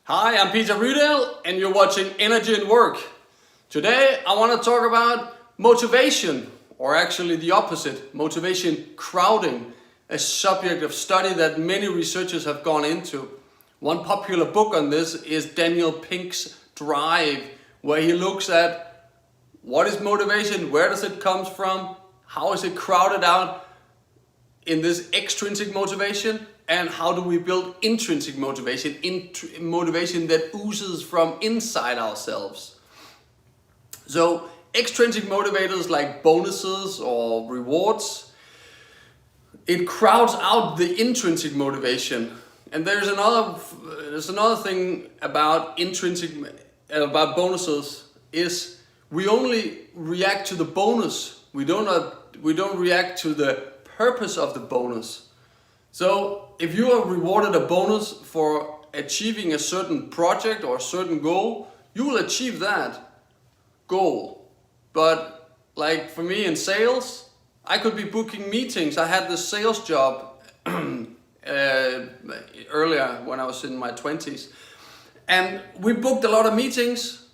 Hi, I'm Peter Rydell and you're watching Energy and Work. Today I want to talk about motivation, or actually the opposite, motivation crowding, a subject of study that many researchers have gone into. One popular book on this is Daniel Pink's Drive, where he looks at what is motivation, where does it come from, how is it crowded out in this extrinsic motivation, and how do we build intrinsic motivation, motivation that oozes from inside ourselves. So extrinsic motivators like bonuses or rewards, it crowds out the intrinsic motivation. And there's another thing about about bonuses is we only react to the bonus. We don't react to the purpose of the bonus. So if you are rewarded a bonus for achieving a certain project or a certain goal, you will achieve that goal. But like for me in sales, I could be booking meetings. I had this sales job earlier when I was in my 20s. And we booked a lot of meetings,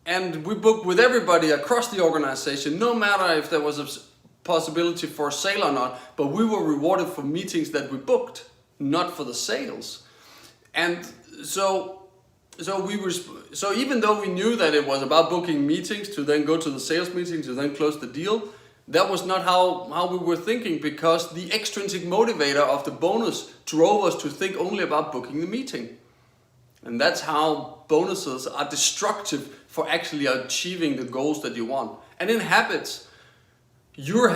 and we booked with everybody across the organization, no matter if there was a possibility for a sale or not, but we were rewarded for meetings that we booked, not for the sales. And so even though we knew that it was about booking meetings to then go to the sales meeting to then close the deal, that was not how we were thinking, because the extrinsic motivator of the bonus drove us to think only about booking the meeting. And that's how bonuses are destructive for actually achieving the goals that you want. And in habits, your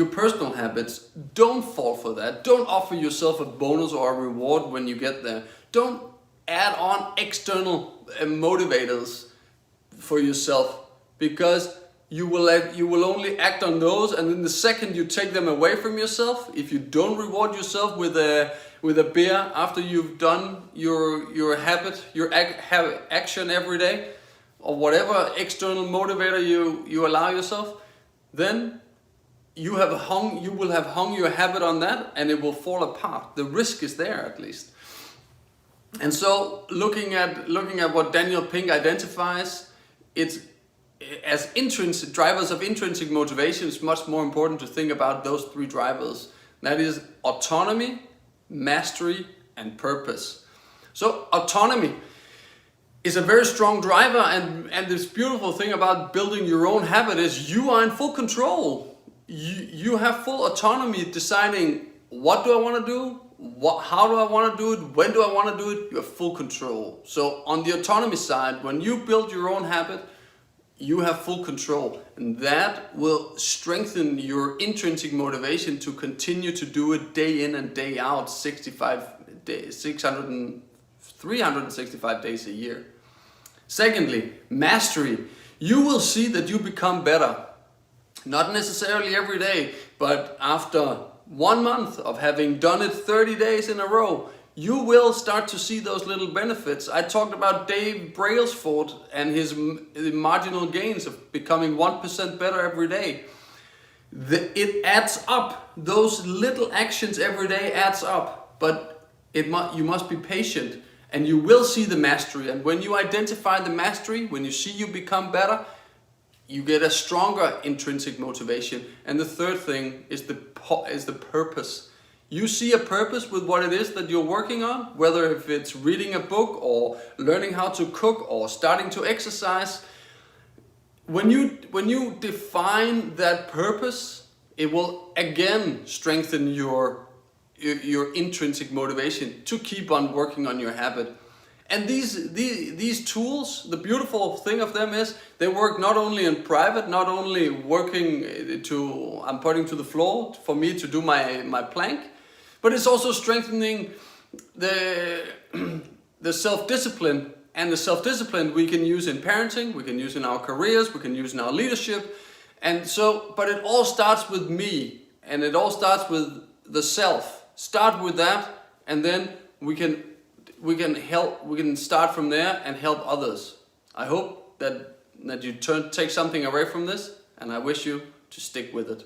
personal habits, don't fall for that. Don't offer yourself a bonus or a reward when you get there. Don't add on external motivators for yourself, because you will only act on those, and then the second you take them away from yourself, if you don't reward yourself with a beer after you've done your habit, your action every day, or whatever external motivator you allow yourself, then you will have hung your habit on that, and it will fall apart. The risk is there, at least. And so looking at what Daniel Pink identifies, it's as intrinsic drivers of intrinsic motivation, it's much more important to think about those three drivers. That is autonomy, mastery, and purpose. So autonomy is a very strong driver, and this beautiful thing about building your own habit is you are in full control. You have full autonomy deciding what do I want to do, how do I want to do it, when do I want to do it. You have full control. So on the autonomy side, when you build your own habit, you have full control, and that will strengthen your intrinsic motivation to continue to do it day in and day out, 365 days a year. Secondly, mastery. You will see that you become better. Not necessarily every day, but after 1 month of having done it 30 days in a row, you will start to see those little benefits. I talked about Dave Brailsford and his marginal gains of becoming 1% better every day. It adds up. Those little actions every day adds up, but you must be patient, and you will see the mastery. And when you identify the mastery, when you see you become better, you get a stronger intrinsic motivation. And the third thing is the purpose. You see a purpose with what it is that you're working on, whether if it's reading a book or learning how to cook or starting to exercise. When you define that purpose, it will again strengthen your intrinsic motivation to keep on working on your habit. And these tools, the beautiful thing of them is they work not only in private, not only working I'm putting to the floor for me to do my plank, but it's also strengthening the self-discipline. And the self-discipline we can use in parenting, we can use in our careers, we can use in our leadership. And so, but it all starts with me, and it all starts with the self. Start with that, and then we can start from there and help others. I hope that you take something away from this, and I wish you to stick with it.